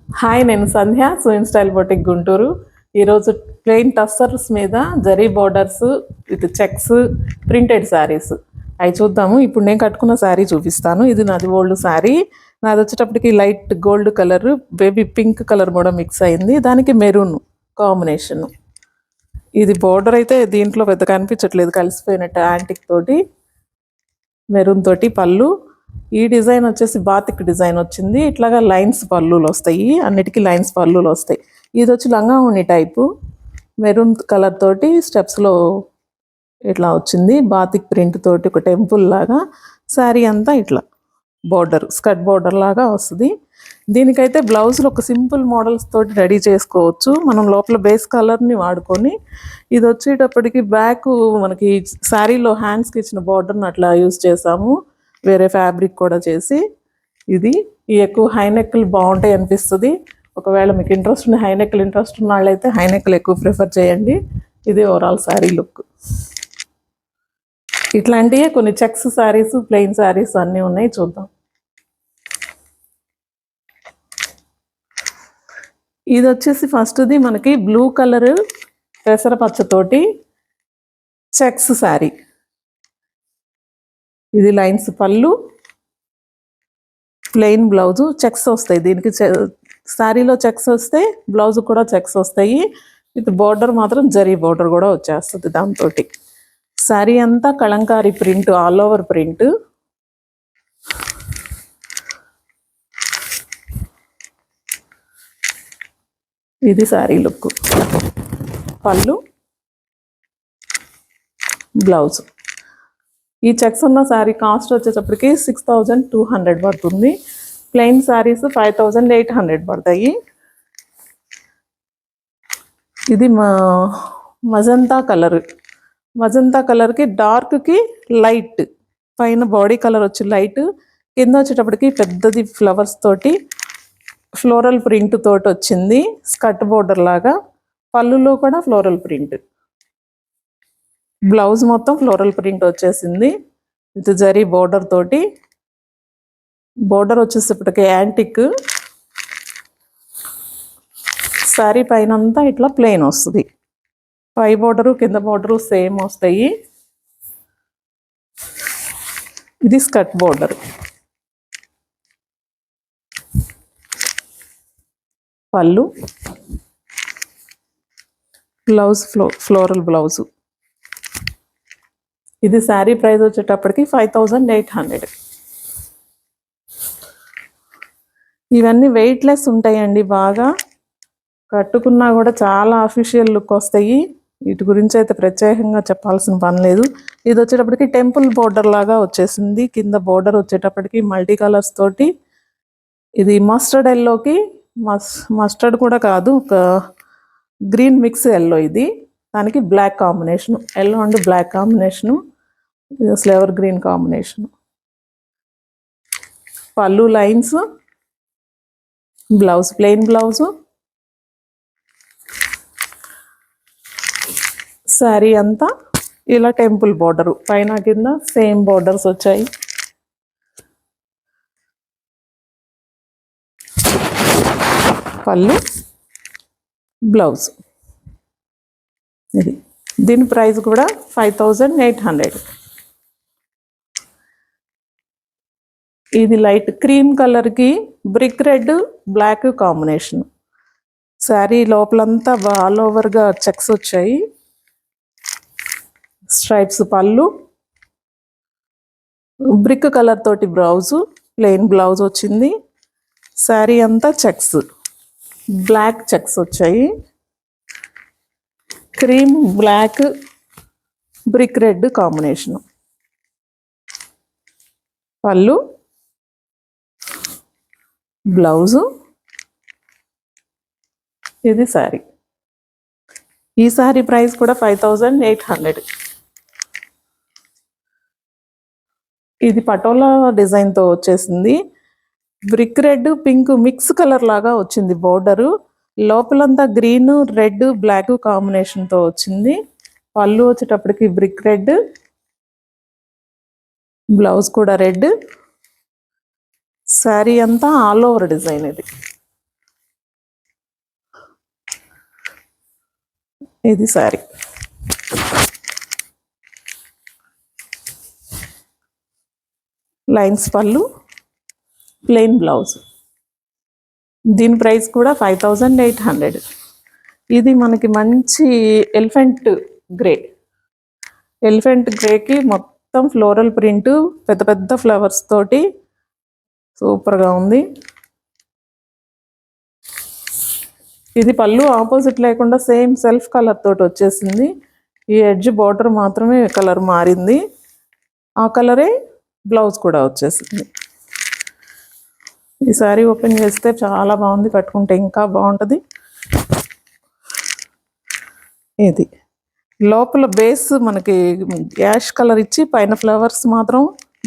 Hi, నేను సంధ్య, సూయిన్ style boutique Guntur. ఈరోజు plain tussars మీద zari borders with checks printed saris అవి చూద్దాము. ఇప్పుడు నేను కట్టుకున్న శారీ చూపిస్తాను. ఇది నాది ఓల్డ్ శారీ. నాది వచ్చేటప్పటికి light gold colour, baby pink colour కూడా మిక్స్ అయింది. దానికి మెరూన్ కాంబినేషన్. ఇది బోర్డర్ అయితే దీంట్లో పెద్ద కనిపించట్లేదు, కలిసిపోయినట్టు యాంటిక్ తోటి, మెరూన్ తోటి పళ్ళు. ఈ డిజైన్ వచ్చేసి బాతిక్ డిజైన్ వచ్చింది. ఇట్లాగా లైన్స్ పళ్ళులు వస్తాయి, అన్నిటికీ లైన్స్ పళ్ళులు వస్తాయి. ఇది వచ్చి లంగా ఉన్ని టైపు, మెరూన్ కలర్ తోటి స్టెప్స్లో ఇట్లా వచ్చింది. బాతిక్ ప్రింట్ తోటి ఒక టెంపుల్ లాగా శారీ అంతా ఇట్లా బోర్డర్, స్కర్ట్ బోర్డర్ లాగా వస్తుంది. దీనికైతే బ్లౌజులు ఒక సింపుల్ మోడల్స్ తోటి రెడీ చేసుకోవచ్చు మనం, లోపల బేస్ కలర్ని వాడుకొని. ఇది వచ్చేటప్పటికి బ్యాక్ మనకి శారీలో హ్యాండ్స్కి ఇచ్చిన బోర్డర్ని అట్లా యూజ్ చేసాము, వేరే ఫ్యాబ్రిక్ కూడా చేసి. ఇది ఎక్కువ హైనెక్లు బాగుంటాయి అనిపిస్తుంది. ఒకవేళ మీకు హైనెక్లు ఇంట్రెస్ట్ ఉన్న వాళ్ళైతే హైనెక్లు ఎక్కువ ప్రిఫర్ చేయండి. ఇది ఓవరాల్ శారీ లుక్. ఇట్లాంటివే కొన్ని చెక్స్ శారీస్, ప్లెయిన్ శారీస్ అన్నీ ఉన్నాయి, చూద్దాం. ఇది వచ్చేసి ఫస్ట్ది మనకి బ్లూ కలర్ పెసరపచ్చతోటి చెక్స్ శారీ. ఇది లైన్స్ పళ్ళు, ప్లెయిన్ బ్లౌజు, చెక్స్ వస్తాయి దీనికి. శారీలో చెక్స్ వస్తే బ్లౌజ్ కూడా చెక్స్ వస్తాయి. ఇది బోర్డర్ మాత్రం జరీ బోర్డర్ కూడా వచ్చేస్తుంది దాంతో. శారీ అంతా Kalamkari print, all over print. ఇది శారీ లుక్. పళ్ళు, బ్లౌజ్. ఈ చెక్స్ ఉన్న శారీ కాస్ట్ వచ్చేటప్పటికి 6200 పడుతుంది. ప్లెయిన్ శారీస్ 5800 పడతాయి. ఇది మజంతా కలర్. మజంతా కలర్కి డార్క్కి లైట్, పైన బాడీ కలర్ వచ్చి లైట్, కింద వచ్చేటప్పటికి పెద్దది ఫ్లవర్స్ తోటి ఫ్లోరల్ ప్రింట్ తోటి వచ్చింది, స్కర్ట్ బోర్డర్ లాగా. పళ్ళులో కూడా ఫ్లోరల్ ప్రింట్, బ్లౌజ్ మొత్తం ఫ్లోరల్ ప్రింట్ వచ్చేసింది. ఇది జరీ బోర్డర్ తోటి. బోర్డర్ వచ్చేసేపటికి యాంటిక్. శారీ పైన అంతా ఇట్లా ప్లెయిన్ వస్తుంది. పై బోర్డరు కింద బోర్డరు సేమ్ వస్తాయి. ఇది స్కర్ట్ బోర్డర్. పళ్ళు, బ్లౌజ్ ఫ్లోరల్ బ్లౌజు. ఇది శారీ ప్రైస్ వచ్చేటప్పటికి 5800. ఇవన్నీ వెయిట్లెస్ ఉంటాయండి, బాగా కట్టుకున్నా కూడా చాలా అఫీషియల్ లుక్ వస్తాయి. వీటి గురించి అయితే ప్రత్యేకంగా చెప్పాల్సిన పని లేదు. ఇది వచ్చేటప్పటికి టెంపుల్ బోర్డర్ లాగా వచ్చేసింది. కింద బోర్డర్ వచ్చేటప్పటికి మల్టీ కలర్స్ తోటి. ఇది మస్టర్డ్ ఎల్లోకి, మస్టర్డ్ కూడా కాదు, ఒక గ్రీన్ మిక్స్ ఎల్లో. ఇది దానికి black combination, yellow and black combination. ఇది అసలు ఎవర్ గ్రీన్ కాంబినేషను. పళ్ళు lines, blouse plain blouse. Sari అంతా ఇలా టెంపుల్ బోర్డరు, పైన కింద సేమ్ బోర్డర్స్ వచ్చాయి. పళ్ళు, బ్లౌజ్. ఇది దీని ప్రైస్ కూడా 5800. ఇది లైట్ క్రీమ్ కలర్కి brick red black combination. Sari లోపలంతా ఆల్ ఓవర్గా చెక్స్ వచ్చాయి, స్ట్రైప్స్. పళ్ళు, బ్రిక్ కలర్ తోటి బ్లౌజు, ప్లెయిన్ బ్లౌజ్ వచ్చింది. శారీ అంతా చెక్స్, బ్లాక్ చెక్స్ వచ్చాయి. Cream black brick red combination. పళ్ళు, బ్లౌజు. ఇది శారీ. ఈ శారీ ప్రైస్ కూడా 5800. ఇది పటోలా డిజైన్తో వచ్చేసింది. Brick red pink mix colour లాగా వచ్చింది బోర్డరు. లోపలంతా గ్రీన్ రెడ్ బ్లాక్ కాంబినేషన్తో వచ్చింది. పళ్ళు వచ్చేటప్పటికి బ్రిక్ రెడ్, బ్లౌజ్ కూడా రెడ్. శారీ అంతా ఆల్ ఓవర్ డిజైన్ ఇది. ఇది సారీ. లైన్స్ పళ్ళు, ప్లెయిన్ బ్లౌజ్. దీని ప్రైస్ కూడా 5800. ఇది మనకి మంచి ఎలిఫెంట్ గ్రే. ఎలిఫెంట్ గ్రేకి మొత్తం ఫ్లోరల్ ప్రింట్, పెద్ద పెద్ద ఫ్లవర్స్ తోటి సూపర్గా ఉంది. ఇది పళ్ళు ఆపోజిట్ లేకుండా సేమ్ సెల్ఫ్ కలర్ తోటి వచ్చేసింది. ఈ ఎడ్జ్ బార్డర్ మాత్రమే కలర్ మారింది, ఆ కలరే బ్లౌజ్ కూడా వచ్చేసింది. ఈ సారీ ఓపెన్ చేస్తే చాలా బాగుంది, కట్టుకుంటే ఇంకా బాగుంటుంది. ఇది లోపల బేస్ మనకి యాష్ కలర్ ఇచ్చి పైన ఫ్లవర్స్ మాత్రం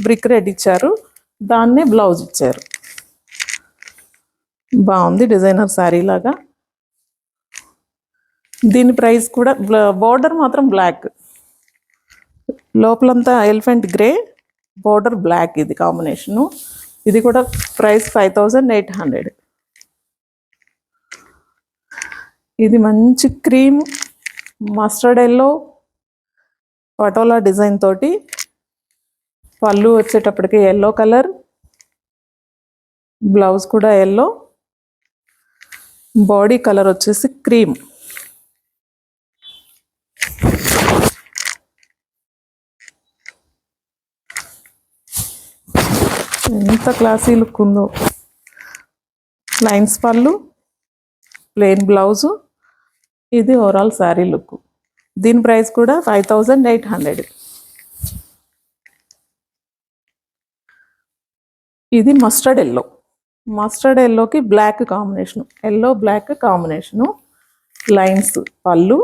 బ్రిక్ రెడ్ ఇచ్చారు, దాన్నే బ్లౌజ్ ఇచ్చారు. బాగుంది, డిజైనర్ శారీ లాగా. దీని ప్రైస్ కూడా బార్డర్ మాత్రం బ్లాక్, లోపలంతా ఎలిఫెంట్ గ్రే, బార్డర్ బ్లాక్. ఇది కాంబినేషను. ఇది కూడా ప్రైస్ 5800. ఇది మంచి cream mustard yellow patola design తోటి, పళ్ళు వచ్చేటప్పటికి ఎల్లో కలర్, బ్లౌజ్ కూడా ఎల్లో, బాడీ కలర్ వచ్చేసి క్రీమ్. ఎంత క్లాసీ లుక్ ఉందో. లైన్స్ పళ్ళు, ప్లెయిన్ బ్లౌజు. ఇది ఓవరాల్ శారీ లుక్. దీని ప్రైస్ కూడా 5800. ఇది మస్టర్డ్ ఎల్లో. మస్టర్డ్ ఎల్లోకి black combination, yellow black combination. Lines పళ్ళు,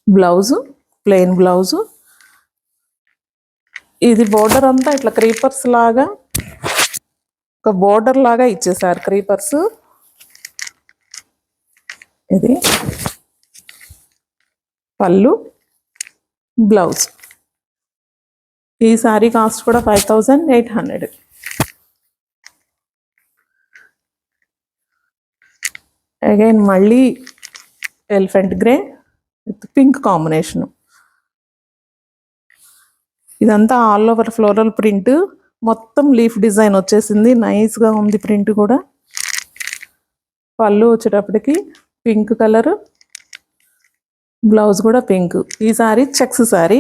బ్లౌజు ప్లెయిన్ బ్లౌజు. ఇది బోర్డర్ అంతా ఇట్లా క్రీపర్స్ లాగా, ఒక బోర్డర్ లాగా ఇచ్చేసారు క్రీపర్స్. ఇది పళ్ళు, బ్లౌజ్. ఈ సారీ కాస్ట్ కూడా 5800. అగైన్ మళ్ళీ elephant grey with pink combination. ఇదంతా ఆల్ ఓవర్ ఫ్లోరల్ ప్రింట్, మొత్తం లీఫ్ డిజైన్ వచ్చేసింది, నైస్గా ఉంది ప్రింట్ కూడా. పళ్ళు వచ్చేటప్పటికి పింక్ కలర్, బ్లౌజ్ కూడా పింక్. ఈ sorry checks sorry,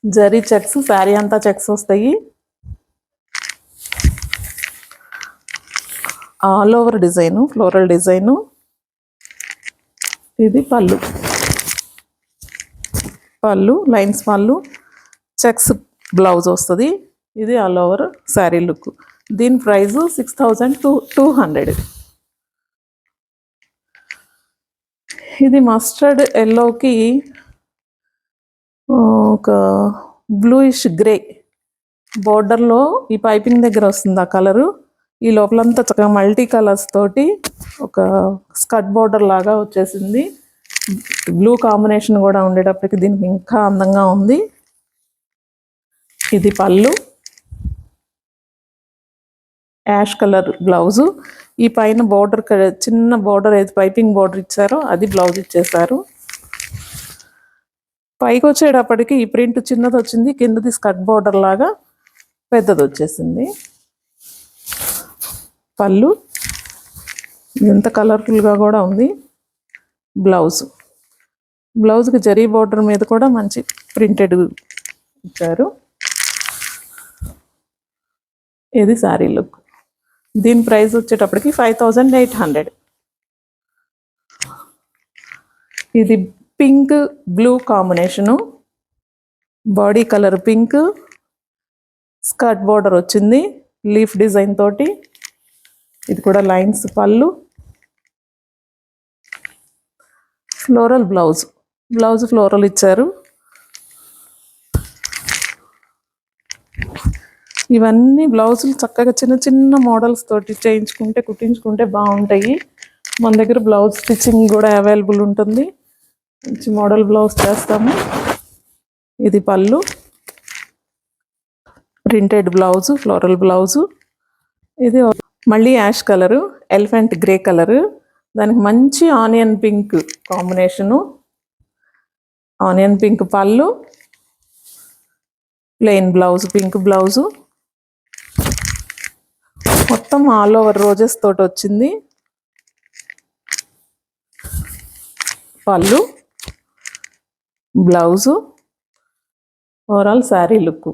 zari checks, sorry అంతా చెక్స్ వస్తాయి. All over design, floral design. ఇది పళ్ళు, పళ్ళు లైన్స్ పళ్ళు, చెక్స్ బ్లౌజ్ వస్తుంది. ఇది ఆల్ ఓవర్ శారీ లుక్. దీని ప్రైస్ 6200. ఇది మస్టర్డ్ ఎల్లోకి ఒక బ్లూయిష్ గ్రే బోర్డర్లో ఈ పైపింగ్ దగ్గర వస్తుంది ఆ కలరు. ఈ లోపలంతా చక్కగా మల్టీ కలర్స్ తోటి ఒక స్కర్ట్ బోర్డర్ లాగా వచ్చేసింది. బ్లూ కాంబినేషన్ కూడా ఉండేటప్పటికి దీనికి ఇంకా అందంగా ఉంది. ఇది పళ్ళు, యాష్ కలర్ బ్లౌజు. ఈ పైన బోర్డర్ చిన్న బోర్డర్ అయితే పైపింగ్ బోర్డర్ ఇచ్చారో అది బ్లౌజ్ ఇచ్చేసారు. పైకి వచ్చేటప్పటికి ఈ ప్రింట్ చిన్నది వచ్చింది, కిందది స్కర్ట్ బోర్డర్ లాగా పెద్దది వచ్చేసింది. పళ్ళు ఎంత కలర్ఫుల్గా కూడా ఉంది. బ్లౌజ్, బ్లౌజ్కి జరీ బోర్డర్ మీద కూడా మంచి ప్రింటెడ్ ఇచ్చారు. ఇది శారీ లుక్. దీని ప్రైస్ వచ్చేటప్పటికి 5800. ఇది pink blue combination, body colour pink, skirt border వచ్చింది లీఫ్ డిజైన్ తోటి. ఇది కూడా లైన్స్ పళ్ళు, ఫ్లోరల్ బ్లౌజ్, బ్లౌజ్ ఫ్లోరల్ ఇచ్చారు. ఇవన్నీ బ్లౌజులు చక్కగా చిన్న చిన్న మోడల్స్ తోటి చేయించుకుంటే కుట్టించుకుంటే బాగుంటాయి. మన దగ్గర బ్లౌజ్ స్టిచ్చింగ్ కూడా అవైలబుల్ ఉంటుంది, మంచి మోడల్ బ్లౌజ్ చేస్తాము. ఇది పళ్ళు, ప్రింటెడ్ బ్లౌజు, ఫ్లోరల్ బ్లౌజు. ఇది మళ్ళీ ash colour, elephant grey colour, దానికి మంచి onion pink combination. Onion pink పళ్ళు, ప్లెయిన్ బ్లౌజ్, పింక్ బ్లౌజు, మొత్తం ఆల్ ఓవర్ రోజెస్ తోటి వచ్చింది. పళ్ళు, బ్లౌజు, ఓవరాల్ శారీ లుక్.